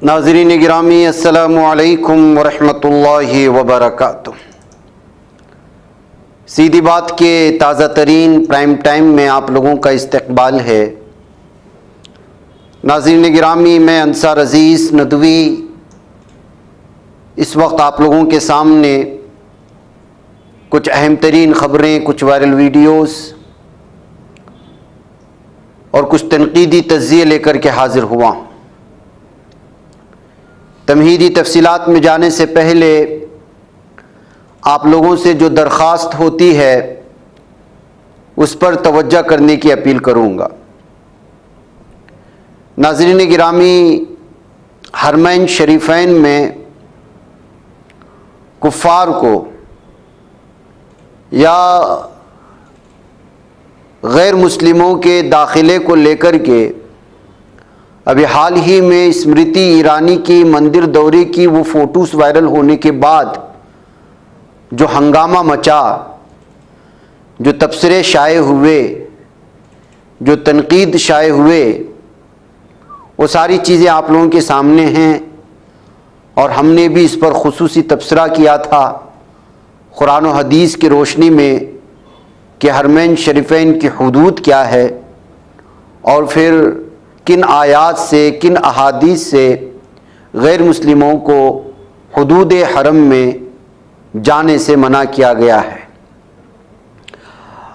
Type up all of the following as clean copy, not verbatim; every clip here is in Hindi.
नाज़रीन गिरामी अस्सलामु अलैकुम वरहमतुल्लाहि वबरकातुह। सीधी बात के ताज़ा तरीन प्राइम टाइम में आप लोगों का इस्तकबाल है। नाज़रीन गिरामी, मैं अंसार अज़ीज़ नदवी इस वक्त आप लोगों के सामने कुछ अहम तरीन ख़बरें, कुछ वायरल वीडियोस और कुछ तनकीदी तज़्ज़िये लेकर के हाज़िर हुआ। तमहीदी तफसीलात में जाने से पहले आप लोगों से जो दरख्वास्त होती है उस पर तवज्जो करने की अपील करूँगा। नाज़रीन गिरामी, हरमैन शरीफैन में कुफ़ार को या गैर मुस्लिमों के दाखिले को लेकर के अभी हाल ही में स्मृति ईरानी की मंदिर दौरे की वो फ़ोटोज़ वायरल होने के बाद जो हंगामा मचा, जो तबसरे शाये हुए, जो तनकीद शाये हुए, वो सारी चीज़ें आप लोगों के सामने हैं और हमने भी इस पर खुसूसी तबसरा किया था कुरान और हदीस की रोशनी में कि हरमैन शरीफैन की हुदूद क्या है और फिर किन आयात से, किन अहादीस से गैर मुस्लिमों को हुदूद हरम में जाने से मना किया गया है।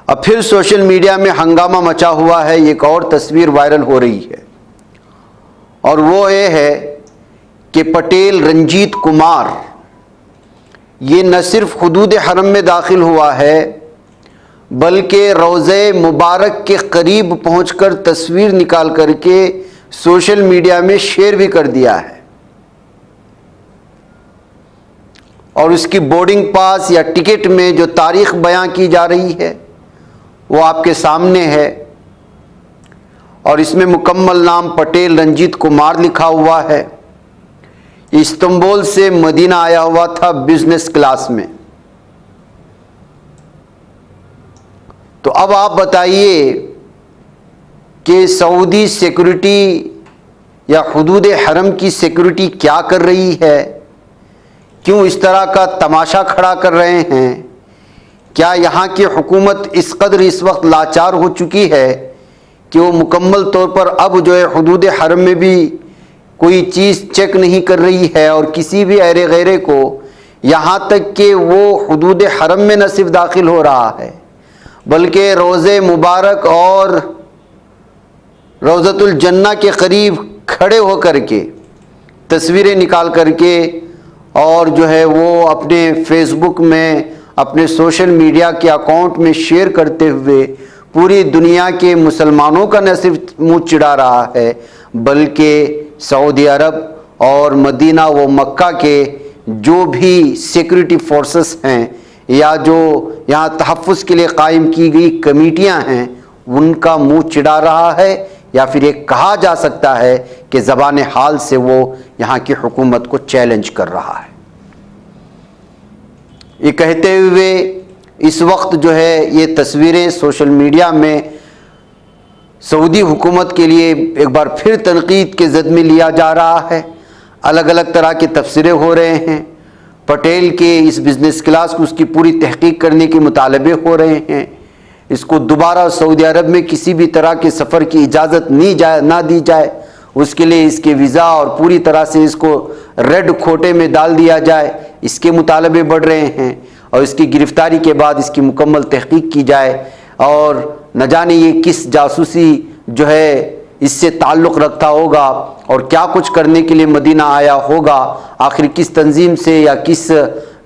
अब फिर सोशल मीडिया में हंगामा मचा हुआ है। एक और तस्वीर वायरल हो रही है और वो ये है कि पटेल रंजीत कुमार ये न सिर्फ हुदूद हरम में दाखिल हुआ है बल्कि रोज़े मुबारक के करीब पहुंचकर तस्वीर निकाल करके सोशल मीडिया में शेयर भी कर दिया है और उसकी बोर्डिंग पास या टिकट में जो तारीख बयां की जा रही है वो आपके सामने है और इसमें मुकम्मल नाम पटेल रंजीत कुमार लिखा हुआ है। इस्तांबुल से मदीना आया हुआ था बिजनेस क्लास में। तो अब आप बताइए कि सऊदी सिक्योरिटी या हुदूद हरम की सिक्योरिटी क्या कर रही है? क्यों इस तरह का तमाशा खड़ा कर रहे हैं? क्या यहाँ की हुकूमत इस कदर इस वक्त लाचार हो चुकी है कि वो मुकम्मल तौर पर अब जो है हुदूद हरम में भी कोई चीज़ चेक नहीं कर रही है और किसी भी ऐरे गैरे को, यहाँ तक कि वो हुदूद हरम में न सिर्फ दाखिल हो रहा है बल्कि रोज़े मुबारक और रोज़तुल जन्ना के करीब खड़े होकर के तस्वीरें निकाल करके और जो है वो अपने फेसबुक में, अपने सोशल मीडिया के अकाउंट में शेयर करते हुए पूरी दुनिया के मुसलमानों का न सिर्फ मुँह चिढ़ा रहा है बल्कि सऊदी अरब और मदीना व मक्का के जो भी सिक्योरिटी फोर्सेस हैं या जो यहाँ तहफ़्फ़ुज़ के लिए कायम की गई कमेटियाँ हैं उनका मुँह चिढ़ा रहा है या फिर एक कहा जा सकता है कि ज़बान हाल से वो यहाँ की हुकूमत को चैलेंज कर रहा है। ये कहते हुए इस वक्त जो है ये तस्वीरें सोशल मीडिया में सऊदी हुकूमत के लिए एक बार फिर तनकीद के ज़द में लिया जा रहा है। अलग अलग तरह के तबसरे हो रहे हैं। पटेल के इस बिज़नेस क्लास को उसकी पूरी तहकीक करने के मुतालबे हो रहे हैं। इसको दोबारा सऊदी अरब में किसी भी तरह के सफ़र की इजाज़त ना दी जाए, उसके लिए इसके वीज़ा और पूरी तरह से इसको रेड खोटे में डाल दिया जाए, इसके मुतालबे बढ़ रहे हैं और इसकी गिरफ़्तारी के बाद इसकी मुकम्मल तहकीक की जाए और न जाने ये किस जासूसी जो है इससे ताल्लुक़ रखता होगा और क्या कुछ करने के लिए मदीना आया होगा, आखिर किस तंजीम से या किस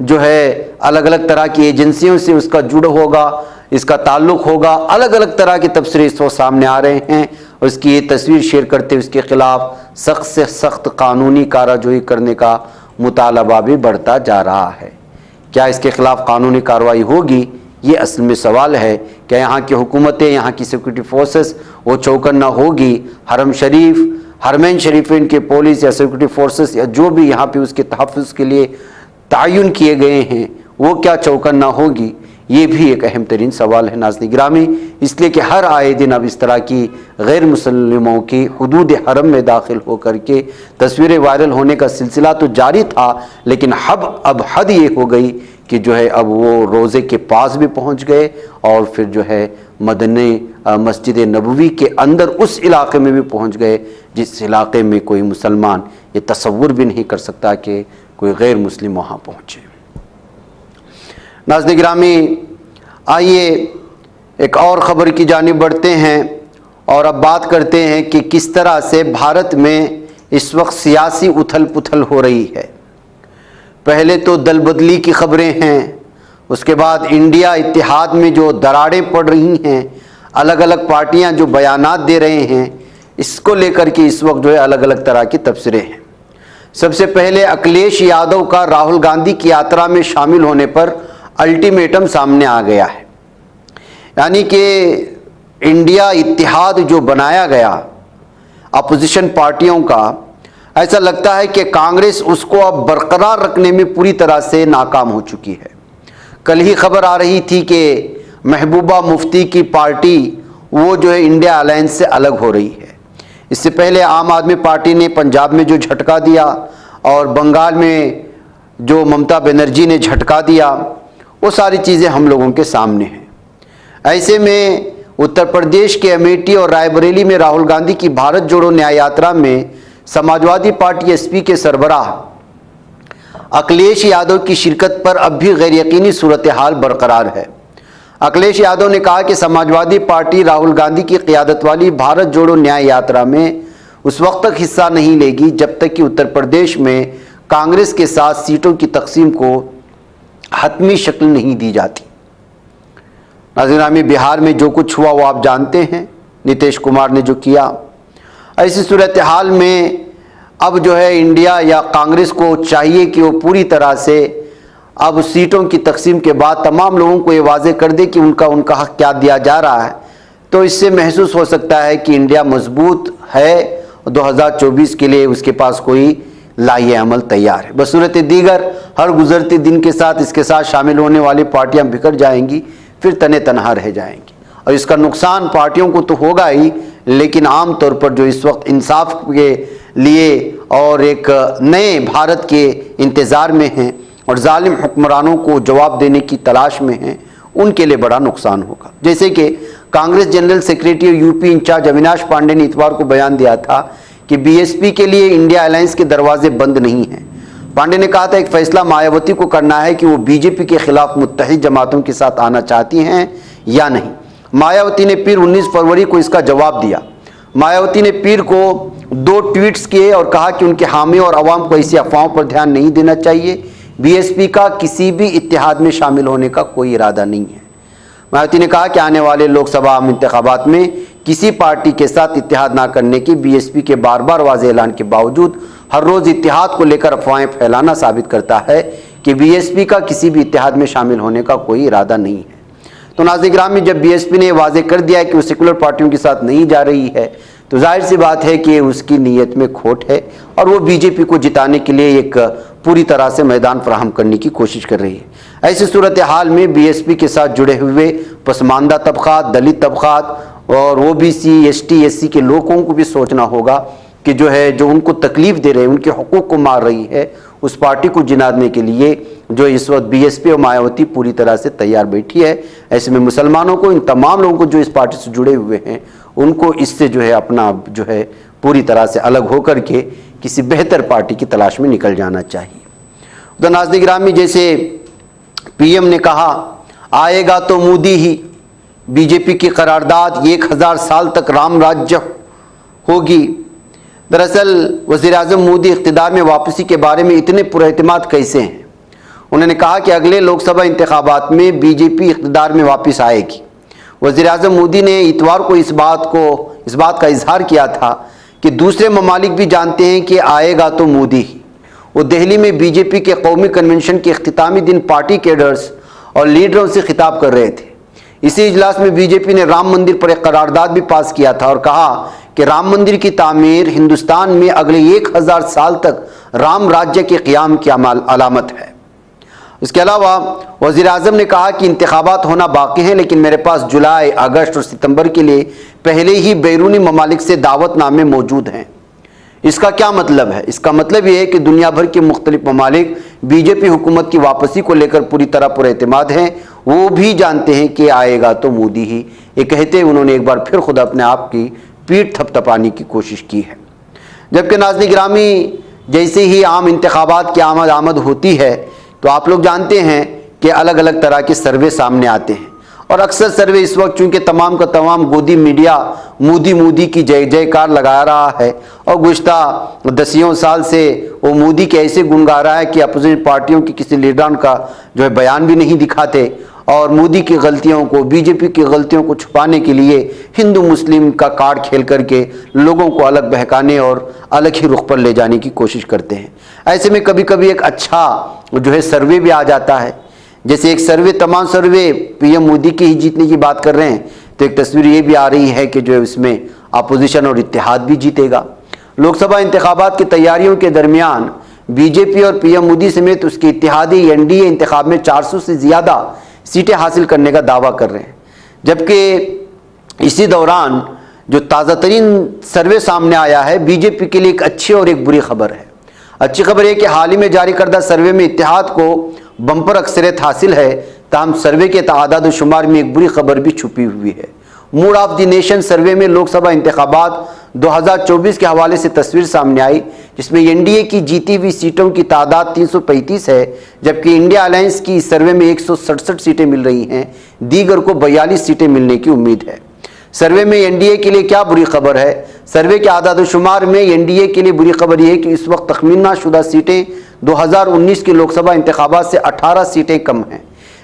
जो है अलग अलग तरह की एजेंसियों से उसका जुड़ होगा, इसका ताल्लुक़ होगा। अलग अलग तरह के तबसरे इस वक्त सामने आ रहे हैं और इसकी ये तस्वीर शेयर करते हुए उसके ख़िलाफ़ सख्त से सख्त कानूनी कार्रवाई करने का मुतालबा भी बढ़ता जा रहा है। क्या इसके ख़िलाफ़ कानूनी कार्रवाई होगी? ये असल में सवाल है। क्या यहाँ की हुकूमतें, यहाँ की सिक्योरिटी फोर्सेस वो चौकन्ना होगी? हरम शरीफ, हरमैन शरीफैन के पुलिस या सिक्योरिटी फोर्सेस या जो भी यहाँ पे उसके तहफ़्फ़ुज़ के लिए तयन किए गए हैं वो क्या चौकन्ना होगी? ये भी एक अहम तरीन सवाल है नाज़रीन गिरामी, इसलिए कि हर आए दिन अब इस तरह की गैर मुसल्लिमों की हुदूद हरम में दाखिल होकर के तस्वीरें वायरल होने का सिलसिला तो जारी था, लेकिन अब हद ये हो गई कि जो है अब वो रोज़े के पास भी पहुंच गए और फिर जो है मदनी मस्जिद नबवी के अंदर उस इलाके में भी पहुंच गए जिस इलाके में कोई मुसलमान ये तसव्वुर भी नहीं कर सकता कि कोई गैर मुस्लिम वहाँ पहुँचे। नाज़रीन गिरामी, आइए एक और ख़बर की जानिब बढ़ते हैं और अब बात करते हैं कि किस तरह से भारत में इस वक्त सियासी उथल पुथल हो रही है। पहले तो दल बदली की ख़बरें हैं, उसके बाद इंडिया इत्तेहाद में जो दरारें पड़ रही हैं, अलग अलग पार्टियां जो बयानात दे रहे हैं, इसको लेकर के इस वक्त जो है अलग अलग तरह की तबसरे हैं। सबसे पहले अखिलेश यादव का राहुल गांधी की यात्रा में शामिल होने पर अल्टीमेटम सामने आ गया है, यानी कि इंडिया इत्तेहाद जो बनाया गया अपोजिशन पार्टियों का, ऐसा लगता है कि कांग्रेस उसको अब बरकरार रखने में पूरी तरह से नाकाम हो चुकी है। कल ही खबर आ रही थी कि महबूबा मुफ्ती की पार्टी वो जो है इंडिया अलायंस से अलग हो रही है। इससे पहले आम आदमी पार्टी ने पंजाब में जो झटका दिया और बंगाल में जो ममता बनर्जी ने झटका दिया, वो सारी चीज़ें हम लोगों के सामने हैं। ऐसे में उत्तर प्रदेश के अमेठी और रायबरेली में राहुल गांधी की भारत जोड़ो न्याय यात्रा में समाजवादी पार्टी एसपी के सरबराह अखिलेश यादव की शिरकत पर अब भी गैर यकीनी सूरत हाल बरकरार है। अखिलेश यादव ने कहा कि समाजवादी पार्टी राहुल गांधी की क़ियादत वाली भारत जोड़ो न्याय यात्रा में उस वक्त तक हिस्सा नहीं लेगी जब तक कि उत्तर प्रदेश में कांग्रेस के साथ सीटों की तकसीम को हतमी शक्ल नहीं दी जाती। नाज़रीन, बिहार में जो कुछ हुआ वो आप जानते हैं, नीतीश कुमार ने जो किया। ऐसी सूरत हाल में अब जो है इंडिया या कांग्रेस को चाहिए कि वो पूरी तरह से अब सीटों की तकसीम के बाद तमाम लोगों को ये वाज़े कर दे कि उनका हक क्या दिया जा रहा है। तो इससे महसूस हो सकता है कि इंडिया मजबूत है, 2024 के लिए उसके पास कोई लाए अमल तैयार है। बसूरत दीगर हर गुजरते दिन के साथ इसके साथ शामिल होने वाली पार्टियां बिखर जाएंगी, फिर तने तनहा रह जाएंगी और इसका नुकसान पार्टियों को तो होगा ही, लेकिन आम तौर पर जो इस वक्त इंसाफ के लिए और एक नए भारत के इंतज़ार में हैं और जालिम हुक्मरानों को जवाब देने की तलाश में हैं, उनके लिए बड़ा नुकसान होगा। जैसे कि कांग्रेस जनरल सेक्रेटरी और यूपी इंचार्ज अविनाश पांडे ने इतवार को बयान दिया था कि बीएसपी के लिए इंडिया अलायंस के दरवाजे बंद नहीं हैं। पांडे ने कहा था एक फैसला मायावती को करना है कि वो बीजेपी के खिलाफ मुत्तहिद जमातों के साथ आना चाहती हैं या नहीं। मायावती ने पीर 19 फरवरी को इसका जवाब दिया। मायावती ने पीर को 2 ट्वीट्स किए और कहा कि उनके हामी और अवाम को ऐसी अफवाहों पर ध्यान नहीं देना चाहिए। बीएसपी का किसी भी इत्तेहाद में शामिल होने का कोई इरादा नहीं है। मायावती ने कहा कि आने वाले लोकसभा आम इंतखाबात में किसी पार्टी के साथ इत्तेहाद ना करने की बीएसपी के बार बार वाज़ेह ऐलान के बावजूद हर रोज़ इत्तेहाद को लेकर अफवाहें फैलाना साबित करता है कि बीएसपी का किसी भी इत्तेहाद में शामिल होने का कोई इरादा नहीं है। तो नाज़रीन गिरामी, जब बीएसपी ने वाज़ेह कर दिया है कि वो सेकुलर पार्टियों के साथ नहीं जा रही है, तो जाहिर सी बात है कि उसकी नीयत में खोट है और वो बीजेपी को जिताने के लिए एक पूरी तरह से मैदान फराहम करने की कोशिश कर रही है। ऐसी सूरत हाल में बीएसपी के साथ जुड़े हुए पसमानदा तबक़ात, दलित तबक़ात और ओबीसी, एसटी, एससी के लोगों को भी सोचना होगा कि जो उनको तकलीफ़ दे रहे हैं, उनके हकूक़ को मार रही है, उस पार्टी को जिनाने के लिए जो इस वक्त बीएसपी और मायावती पूरी तरह से तैयार बैठी है। ऐसे में मुसलमानों को, इन तमाम लोगों को जो इस पार्टी से जुड़े हुए हैं, उनको इससे अपना पूरी तरह से अलग होकर के किसी बेहतर पार्टी की तलाश में निकल जाना चाहिए। तो नाज़रीन गिरामी, जैसे पीएम ने कहा आएगा तो मोदी ही, बीजेपी की करारदाद 1000 साल तक राम राज्य होगी। दरअसल वज़ीर-ए-आज़म मोदी इक़्तिदार में वापसी के बारे में इतने पुरएतमाद कैसे हैं? उन्होंने कहा कि अगले लोकसभा इंतखाबात में बीजेपी इक़्तिदार में वापस आएगी। वज़ीर-ए-आज़म मोदी ने इतवार को इस बात का इजहार किया था कि दूसरे ममालिक भी जानते हैं कि आएगा तो मोदी ही। वो दिल्ली में बीजेपी के कौमी कन्वेंशन के इख्तितामी दिन पार्टी कैडर्स और लीडरों से खिताब कर रहे थे। इसी इजलास में बीजेपी ने राम मंदिर पर एक करारदाद भी पास किया था और कहा कि राम मंदिर की तामीर हिंदुस्तान में अगले 1000 साल तक राम राज्य के क़याम की अलामत है। इसके अलावा वज़ीर आज़म ने कहा कि इंतखाबात होना बाकी हैं, लेकिन मेरे पास जुलाई, अगस्त और सितंबर के लिए पहले ही बैरूनी ममालिक से दावतनामे मौजूद हैं। इसका क्या मतलब है? इसका मतलब ये है कि दुनिया भर के मुख्तलिफ ममालिक बीजेपी हुकूमत की वापसी को लेकर पूरी तरह पुरएतमाद हैं। वो भी जानते हैं कि आएगा तो मोदी ही। ये कहते उन्होंने एक बार फिर खुद अपने आप की पीठ थपथपाने की कोशिश की है। जबकि नाज़रीन गिरामी, जैसे ही आम इंतखाबात की आमद होती है तो आप लोग जानते हैं कि अलग अलग तरह के सर्वे सामने आते हैं, और अक्सर सर्वे इस वक्त चूँकि तमाम का तमाम गोदी मीडिया मोदी की जय जयकार लगा रहा है और गुज़श्ता 10 साल से वो मोदी के ऐसे गुण गा रहा है कि अपोजिशन पार्टियों की किसी लीडरान का जो है बयान भी नहीं दिखाते, और मोदी की गलतियों को, बीजेपी की गलतियों को छुपाने के लिए हिंदू मुस्लिम का कार्ड खेल करके लोगों को अलग बहकाने और अलग ही रुख पर ले जाने की कोशिश करते हैं। ऐसे में कभी कभी एक अच्छा जो है सर्वे भी आ जाता है। जैसे एक सर्वे, तमाम सर्वे पीएम मोदी की ही जीतने की बात कर रहे हैं, तो एक तस्वीर ये भी आ रही है कि जो है इसमें अपोजिशन और इत्तेहाद भी जीतेगा। लोकसभा इंतखाबात की तैयारियों के दरमियान बीजेपी और पीएम मोदी समेत उसके इत्तेहादी एनडीए इंतखाब में 400 से ज़्यादा सीटें हासिल करने का दावा कर रहे हैं। जबकि इसी दौरान जो ताज़ा तरीन सर्वे सामने आया है, बीजेपी के लिए एक अच्छी और एक बुरी खबर है। अच्छी खबर यह कि हाल ही में जारी करदा सर्वे में इत्तेहाद को बम्पर अक्सरियत हासिल है, ताहम सर्वे के तादाद शुमार में एक बुरी खबर भी छुपी हुई है। मूड ऑफ द नेशन सर्वे में लोकसभा इंतखाबात 2024 के हवाले से तस्वीर सामने आई, जिसमें एनडीए की जीती हुई सीटों की तादाद 335 है, जबकि इंडिया अलायंस की इस सर्वे में 167 सीटें मिल रही हैं। दीगर को 42 सीटें मिलने की उम्मीद है। सर्वे में एनडीए के लिए क्या बुरी खबर है? सर्वे के आदाद शुमार में एनडीए के लिए बुरी खबर यह है कि इस वक्त तखमीना शुदा सीटें 2019 के लोकसभा इंतखाबात से 18 सीटें कम हैं,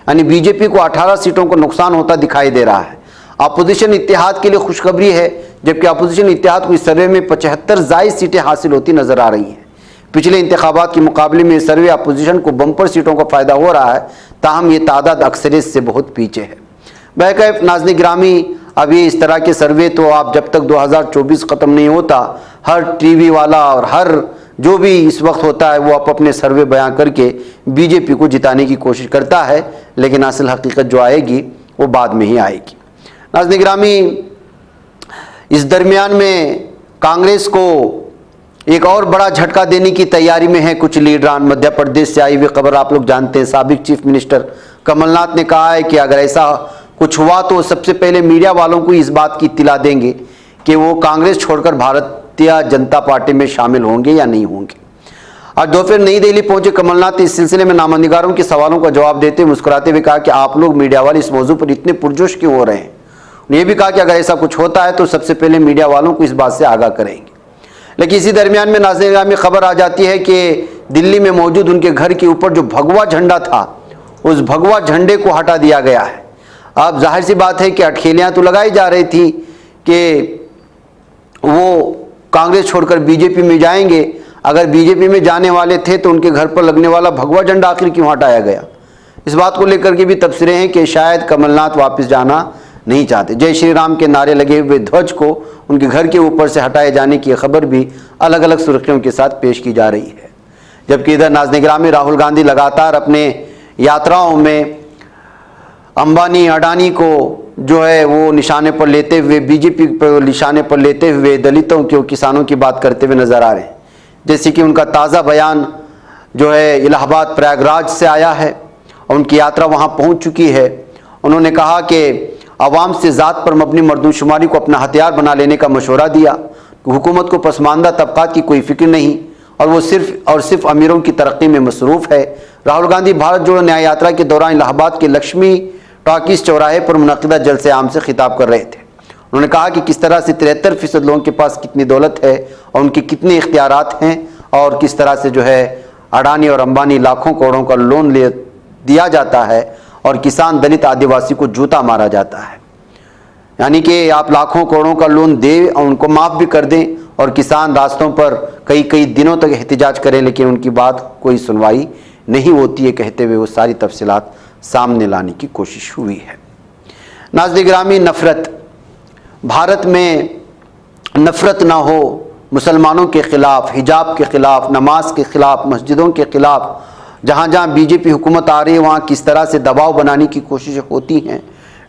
यानी बीजेपी को 18 सीटों को नुकसान होता दिखाई दे रहा है। अपोजिशन इत्तेहाद के लिए खुशखबरी है, जबकि अपोजिशन इत्तेहाद को इस सर्वे में 75 जायद सीटें हासिल होती नजर आ रही हैं। पिछले इंतखाबात के मुकाबले में सर्वे अपोजिशन को बम्पर सीटों का फ़ायदा हो रहा है, ताहम ये तादाद अक्सरियत से बहुत पीछे है। बहरकैफ नाज़रीन गिरामी, अब ये इस तरह के सर्वे तो आप जब तक 2024 ख़त्म नहीं होता, हर टीवी वाला और हर जो भी इस वक्त होता है वो अपने सर्वे बयां करके बीजेपी को जिताने की कोशिश करता है, लेकिन असल हकीकत जो आएगी वो बाद में ही आएगी। नाज़रीन गिरामी, इस दरमियान में कांग्रेस को एक और बड़ा झटका देने की तैयारी में है कुछ लीडरान। मध्य प्रदेश से आई हुई खबर आप लोग जानते हैं। साबिक चीफ मिनिस्टर कमलनाथ ने कहा है कि अगर ऐसा कुछ हुआ तो सबसे पहले मीडिया वालों को इस बात की इत्तला देंगे कि वो कांग्रेस छोड़कर भारतीय जनता पार्टी में शामिल होंगे या नहीं होंगे। आज दोपहर नई दिल्ली पहुंचे कमलनाथ ने इस सिलसिले में नामनिगारों के सवालों का जवाब देते हुए मुस्कुराते हुए कहा कि आप लोग मीडिया वाले इस मौजू पर इतने पुरजोश क्यों हो रहे हैं। उन्होंने ये भी कहा कि अगर ऐसा कुछ होता है तो सबसे पहले मीडिया वालों को इस बात से आगाह करेंगे। लेकिन इसी दरमियान में नाज़रीन में खबर आ जाती है कि दिल्ली में मौजूद उनके घर के ऊपर जो भगवा झंडा था, उस भगवा झंडे को हटा दिया गया है। अब जाहिर सी बात है कि अटखेलियाँ तो लगाई जा रही थी कि वो कांग्रेस छोड़कर बीजेपी में जाएंगे। अगर बीजेपी में जाने वाले थे तो उनके घर पर लगने वाला भगवा झंडा आखिर क्यों हटाया गया। इस बात को लेकर के भी तबसरे हैं कि शायद कमलनाथ वापस जाना नहीं चाहते। जय श्री राम के नारे लगे हुए ध्वज को उनके घर के ऊपर से हटाए जाने की खबर भी अलग अलग सुर्खियों के साथ पेश की जा रही है। जबकि इधर नाज़रीन गिरामी, राहुल गांधी लगातार अपने यात्राओं में अंबानी अडानी को जो है वो निशाने पर लेते हुए, बीजेपी पर निशाने पर लेते हुए दलितों के, किसानों की बात करते हुए नजर आ रहे हैं। जैसे कि उनका ताज़ा बयान जो है इलाहाबाद प्रयागराज से आया है और उनकी यात्रा वहाँ पहुँच चुकी है। उन्होंने कहा कि अवाम से ज़ात पर मबनी मर्दमशुमारी को अपना हथियार बना लेने का मशवरा दिया। हुकूमत को पसमानदा तबकात की कोई फिक्र नहीं और वो सिर्फ अमीरों की तरक्की में मसरूफ़ है। राहुल गांधी भारत जोड़ो न्याय यात्रा के दौरान इलाहाबाद के लक्ष्मी टॉकीज चौराहे पर मुनक़िदा जलसे आम से खिताब कर रहे थे। उन्होंने कहा कि किस तरह से 73% लोगों के पास कितनी दौलत है और उनके कितने इख्तियारात हैं, और किस तरह से जो है अडानी और अंबानी लाखों करोड़ों का लोन दिया जाता है और किसान, दलित, आदिवासी को जूता मारा जाता है। यानी कि आप लाखों करोड़ों का लोन दें और उनको माफ़ भी कर दें, और किसान रास्तों पर कई दिनों तक एहतिजाज करें, लेकिन उनकी बात कोई सुनवाई नहीं होती है, कहते हुए वो सारी तफसीलात सामने लाने की कोशिश हुई है। नाज़रीन गिरामी, नफ़रत, भारत में नफ़रत ना हो मुसलमानों के ख़िलाफ़, हिजाब के ख़िलाफ़, नमाज के ख़िलाफ़, मस्जिदों के ख़िलाफ़ जहाँ जहाँ बीजेपी हुकूमत आ रही है वहाँ किस तरह से दबाव बनाने की कोशिशें होती हैं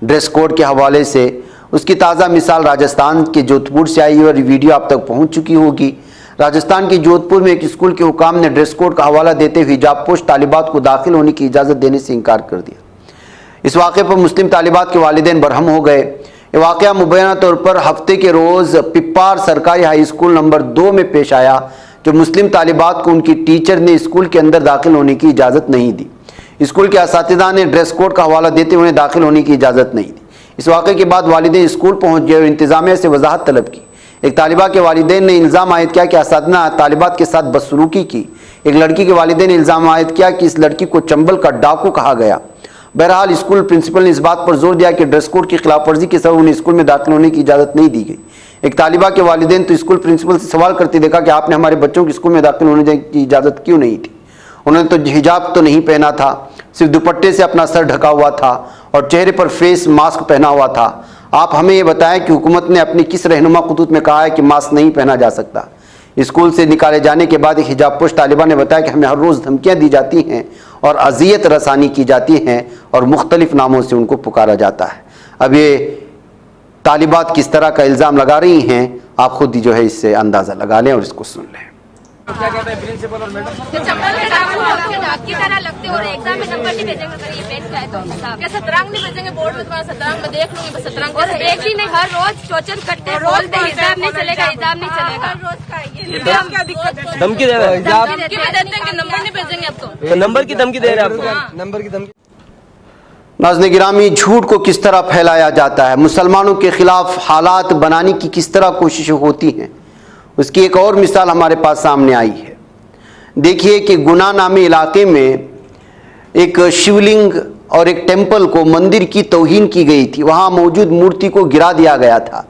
ड्रेस कोड के हवाले से, उसकी ताज़ा मिसाल राजस्थान के जोधपुर से आई और वीडियो आप तक पहुँच चुकी होगी। राजस्थान के जोधपुर में एक स्कूल के हुकाम ने ड्रेस कोड का हवाला देते हुए हिजाबपोश तालिबात को दाखिल होने की इजाज़त देने से इनकार कर दिया। इस वाक़े पर मुस्लिम तालिबात के वालिदैन बरहम हो गए। ये वाक़या मुबैना तौर पर हफ्ते के रोज़ पिप्पार सरकारी हाई स्कूल नंबर 2 में पेश आया, जो मुस्लिम तालिबात को उनकी टीचर ने स्कूल के अंदर दाखिल होने की इजाज़त नहीं दी। स्कूल के असातिज़ा ने ड्रेस कोड का हवाला देते हुए दाखिल होने की इजाज़त नहीं दी। इस वाक़े के बाद वालिदैन स्कूल पहुँच गए और इंतज़ामिया से वजाहत तलब की। एक तालिबा के वालिदैन ने इल्ज़ाम आयद किया कि असातिज़ा तालिबात के साथ बदसलूकी की। एक लड़की के वालिदैन ने इल्ज़ाम आयद किया कि इस लड़की को चंबल का डाकू कहा गया। बहरहाल स्कूल प्रिंसिपल ने इस बात पर जोर दिया कि ड्रेस कोड की खिलाफ वर्जी के सबब उन्हें स्कूल में दाखिल होने की इजाज़त नहीं दी गई। एक तालिबा के वालिदैन तो स्कूल प्रिंसिपल से सवाल करते देखा कि आपने हमारे बच्चों को स्कूल में दाखिल होने की इजाज़त क्यों नहीं थी। उन्होंने तो हिजाब तो नहीं पहना था, सिर्फ दुपट्टे से अपना सर ढका हुआ था और चेहरे पर फेस मास्क पहना हुआ था। आप हमें ये बताएं कि हुकूमत ने अपनी किस रहनुमा खतूत में कहा है कि मास्क नहीं पहना जा सकता। स्कूल से निकाले जाने के बाद एक हिजाबपोश तालिबा ने बताया कि हमें हर रोज़ धमकियाँ दी जाती हैं और अजियत रसानी की जाती हैं और मुख्तलिफ नामों से उनको पुकारा जाता है। अब ये तालिबात किस तरह का इल्ज़ाम लगा रही हैं, आप खुद ही जो है इससे अंदाज़ा लगा लें और इसको सुन लें। क्या कहते हैं प्रिंसिपल और मैडम? चप्पल के डाक की तरह लगते और एग्जाम में नंबर नहीं भेजेंगे अगर ये पेन का है तो क्या शतरंग नहीं भेजेंगे बोर्ड में? तुम्हारा शतरंग में देख लूंगी बस। शतरंग और एक ही नहीं, हर रोज चोचन कट्टे बोलते हिसाब नहीं चलेगा, हिसाब नहीं चलेगा। हर रोज का ये क्या दिक्कत है? धमकी दे रहे हैं, धमकी देते हैं कि नंबर नहीं भेजेंगे अब तो नंबर की धमकी दे रहे हैं आपको, नंबर की धमकी। नाज़रीन गिरामी, झूठ को किस तरह फैलाया जाता है, मुसलमानों के खिलाफ हालात बनाने की किस तरह कोशिशें होती हैं, उसकी एक और मिसाल हमारे पास सामने आई है। देखिए कि गुना नामी इलाके में एक शिवलिंग और एक टेंपल को, मंदिर की तौहीन की गई थी, वहाँ मौजूद मूर्ति को गिरा दिया गया था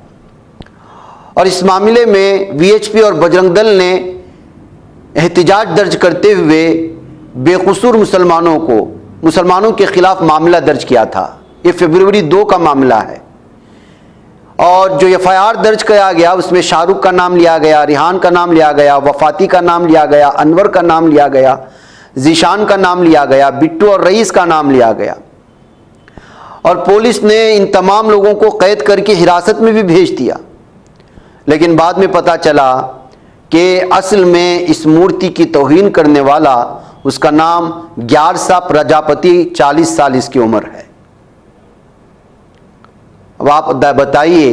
और इस मामले में वीएचपी और बजरंग दल ने एहतिजाज दर्ज करते हुए बेकसूर मुसलमानों के खिलाफ मामला दर्ज किया था। ये फरवरी 2 का मामला है और जो एफआईआर दर्ज किया गया उसमें शाहरुख का नाम लिया गया, रिहान का नाम लिया गया, वफाती का नाम लिया गया, अनवर का नाम लिया गया, जीशान का नाम लिया गया, बिट्टू और रईस का नाम लिया गया और पुलिस ने इन तमाम लोगों को कैद करके हिरासत में भी भेज दिया। लेकिन बाद में पता चला कि असल में इस मूर्ति की तौहीन करने वाला, उसका नाम ग्यारसा प्रजापति, 40 साल इसकी उम्र है। अब आप बताइए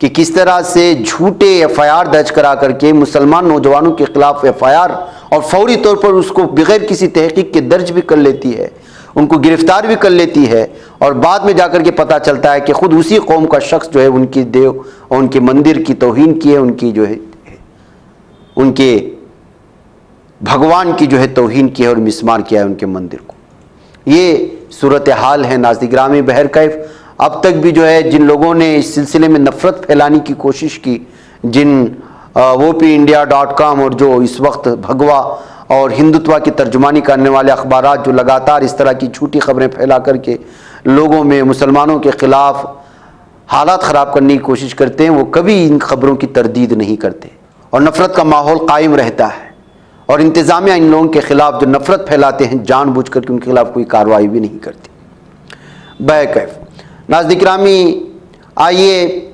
कि किस तरह से झूठे एफआईआर दर्ज करा करके मुसलमान नौजवानों के खिलाफ एफआईआर और फौरी तौर पर उसको बगैर किसी तहकीक के दर्ज भी कर लेती है, उनको गिरफ्तार भी कर लेती है और बाद में जाकर के पता चलता है कि खुद उसी कौम का शख्स जो है उनकी देव और उनके मंदिर की तौहीन की है, उनकी जो है उनके भगवान की जो है तौहीन की है और मिसमार किया है उनके मंदिर को। ये सूरत हाल है नाज़रीन गिरामी। बहरकैफ अब तक भी जो है जिन लोगों ने इस सिलसिले में नफ़रत फैलाने की कोशिश की, जिन wopindia.com और जो इस वक्त भगवा और हिंदुत्व की तर्जुमानी करने वाले अखबारात जो लगातार इस तरह की झूठी खबरें फैला करके लोगों में मुसलमानों के ख़िलाफ़ हालात ख़राब करने की कोशिश करते हैं, वो कभी इन खबरों की तरदीद नहीं करते और नफ़रत का माहौल कायम रहता है और इंतज़ामिया इन लोगों के ख़िलाफ़ जो नफ़रत फैलाते हैं जानबूझ कर के उनके खिलाफ़ कोई कार्रवाई भी नहीं करती। बैकैफ नाज़रीन गिरामी, आइए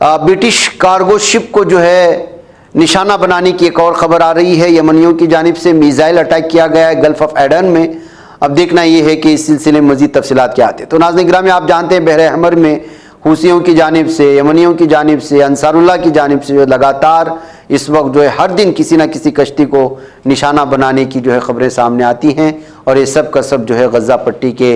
ब्रिटिश कार्गो शिप को जो है निशाना बनाने की एक और ख़बर आ रही है। यमनियों की जानिब से मिसाइल अटैक किया गया है गल्फ़ ऑफ एडन में। अब देखना ये है कि इस सिलसिले में मज़ीद तफसीलात क्या आते हैं। तो नाज़रीन गिरामी, आप जानते हैं बहर हमर में हूसियों की जानिब से, यमनियों की जानिब से, अंसारुल्लाह की जानिब से जो लगातार इस वक्त जो है हर दिन किसी न किसी कश्ती को निशाना बनाने की जो है ख़बरें सामने आती हैं और ये सब का सब जो है गज़ा पट्टी के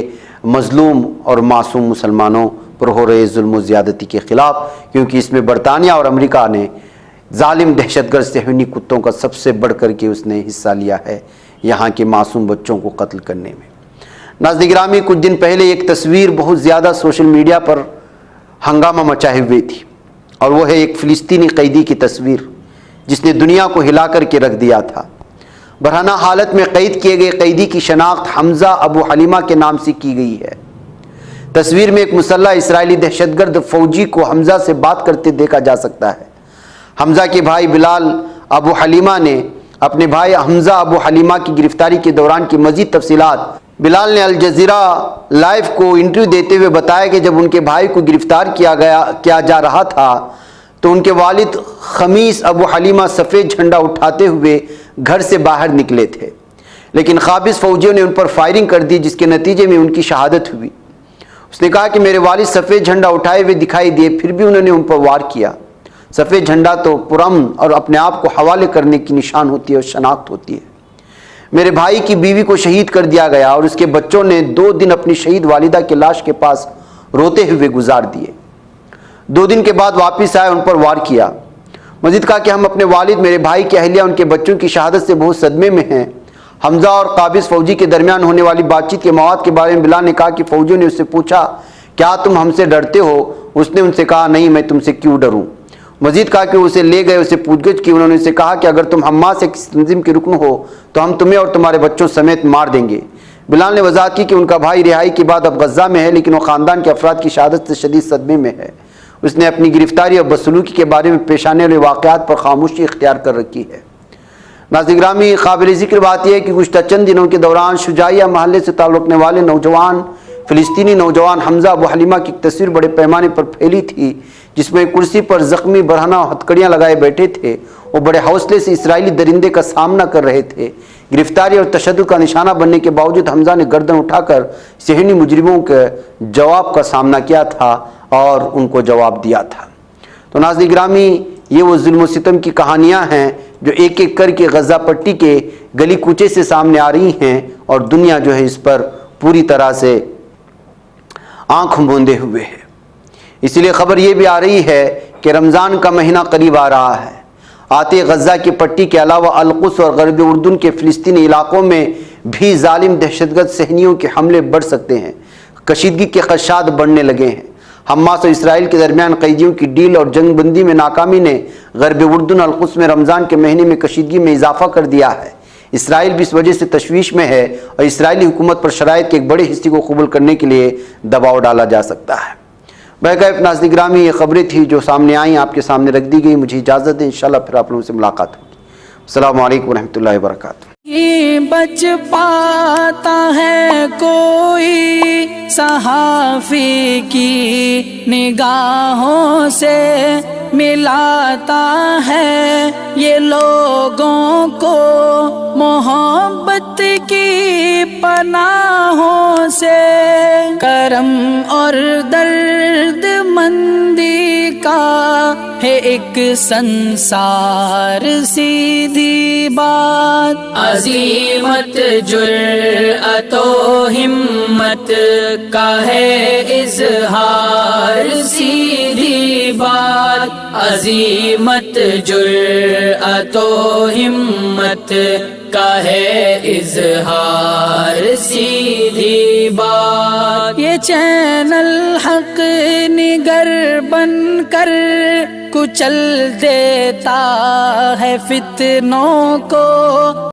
मज़लूम और मासूम मुसलमानों पर हो रहे जुल्म ज़्यादती के ख़िलाफ़, क्योंकि इसमें बरतानिया और अमेरिका ने जालिम दहशतगर्द सहयूनी कुत्तों का सबसे बढ़ कर के उसने हिस्सा लिया है यहाँ के मासूम बच्चों को कत्ल करने में। नाज़रीन गिरामी, कुछ दिन पहले एक तस्वीर बहुत ज़्यादा सोशल मीडिया पर हंगामा मचाए हुए थी और वो है एक फ़िलिस्तीनी कैदी की तस्वीर जिसने दुनिया को हिला कर के रख दिया था। बरहना हालत में कैद किए गए कैदी की शनाख्त हमजा अबू हलीमा के नाम से की गई है। तस्वीर में एक मुसल्लह इसराइली दहशतगर्द फौजी को हमजा से बात करते देखा जा सकता है। हमजा के भाई बिलाल अबू हलीमा ने अपने भाई हमजा अबू हलीमा की गिरफ्तारी के दौरान की मजीद तफसीलात बिलाल ने अल जजीरा लाइव को इंटरव्यू देते हुए बताया कि जब उनके भाई को गिरफ्तार किया जा रहा था तो उनके वालिद खमीस अबू हलीमा सफ़ेद झंडा उठाते हुए घर से बाहर निकले थे, लेकिन काबिज फौजियों ने उन पर फायरिंग कर दी, जिसके नतीजे में उनकी शहादत हुई। उसने कहा कि मेरे वालिद सफ़ेद झंडा उठाए हुए दिखाई दिए, फिर भी उन्होंने उन पर वार किया। सफ़ेद झंडा तो पुरअमन और अपने आप को हवाले करने की निशान होती है और शनाख्त होती है। मेरे भाई की बीवी को शहीद कर दिया गया और उसके बच्चों ने 2 दिन अपनी शहीद वालिदा की लाश के पास रोते हुए गुजार दिए। 2 दिन के बाद वापस आए, उन पर वार किया। मजीद कहा कि हम अपने वालिद, मेरे भाई की अहलिया, उनके बच्चों की शहादत से बहुत सदमे में हैं। हमजा और काबिज फौजी के दरमियान होने वाली बातचीत के मवाद के बारे में बिलाल ने कहा कि फौजियों ने उससे पूछा, क्या तुम हमसे डरते हो? उसने उनसे कहा, नहीं, मैं तुमसे क्यों डरूं। मजीद कहा कि उसे ले गए, उसे पूछगछ की। उन्होंने उसे कहा कि अगर तुम हमास से किसी तंजीम के रुकन हो तो हम तुम्हें और तुम्हारे बच्चों समेत मार देंगे। बिलाल ने वजाहत की कि उनका भाई रिहाई के बाद अब गज़ा में है, लेकिन वो ख़ानदान के अफराद की शहादत से शदीद सदमे में है। उसने अपनी गिरफ्तारी और बदसलूकी के बारे में पेश आने वाले वाक़यात पर खामोशी इख्तियार कर रखी है। नाज़रीन गिरामी, काबिल ज़िक्र बात यह है कि गुज़श्ता चंद दिनों के दौरान शुजाइया महल्ले से ताल्लुक़ रखने वाले नौजवान फ़िलिस्तीनी नौजवान हमजा अबू हलीमा की तस्वीर बड़े पैमाने पर फैली थी, जिसमें कुर्सी पर ज़ख्मी बरहना हथकड़ियाँ लगाए बैठे थे। वो बड़े हौसले से इसराइली दरिंदे का सामना कर रहे थे। गिरफ्तारी और तशद्दुद का निशाना बनने के बावजूद हमजा ने गर्दन उठाकर सहनी मुजरिमों के जवाब का सामना किया था और उनको जवाब दिया था। तो नाज़रीन गिरामी, ये वो जुल्म सितम की कहानियाँ हैं जो एक एक करके गज़ा पट्टी के गली कूचे से सामने आ रही हैं और दुनिया जो है इस पर पूरी तरह से आंख मूंदे हुए है। इसीलिए खबर यह भी आ रही है कि रमज़ान का महीना करीब आ रहा है। आते गज़ा की पट्टी के अलावा अल-कुद्स और गरब उर्दून के फ़िलिस्तीनी इलाकों में भी जालिम दहशतगर्द सहनियों के हमले बढ़ सकते हैं। कशीदगी के खदशात बढ़ने लगे हैं। हमास और इसराइल के दरमियान कैदियों की डील और जंगबंदी में नाकामी ने गरब उर्दून अल-कुद्स में रमज़ान के महीने में कशीदगी में इजाफा कर दिया है। इसराइल भी इस वजह से तशवीश में है और इसराइली हुकूमत पर शराइत के एक बड़े हिस्से को कबूल करने के लिए दबाव डाला जा सकता है। बहरकैफ नाज़रीन गिरामी, ये खबरें थी जो सामने आई, आपके सामने रख दी गई। मुझे इजाज़त दें, इंशाल्लाह फिर आप लोगों से मुलाकात होगी। अस्सलामु अलैकुम रहमतुल्लाहि व बरकातुहू। बच पाता है कोई सहाफ़ी की निगाहों से, मिलाता है ये लोगों को मोहब्बत की पनाहों से। करम और दर्द मंदी का है एक संसार, सीधी बात। अज़ीमत जुर्अतो हिम्मत का है इज़हार, सीधी बात। अज़ीमत जुर्अतो हिम्मत का है इज़हार, सीधी बात। ये चैनल हक निगर बनकर कुचल देता है फितनों को।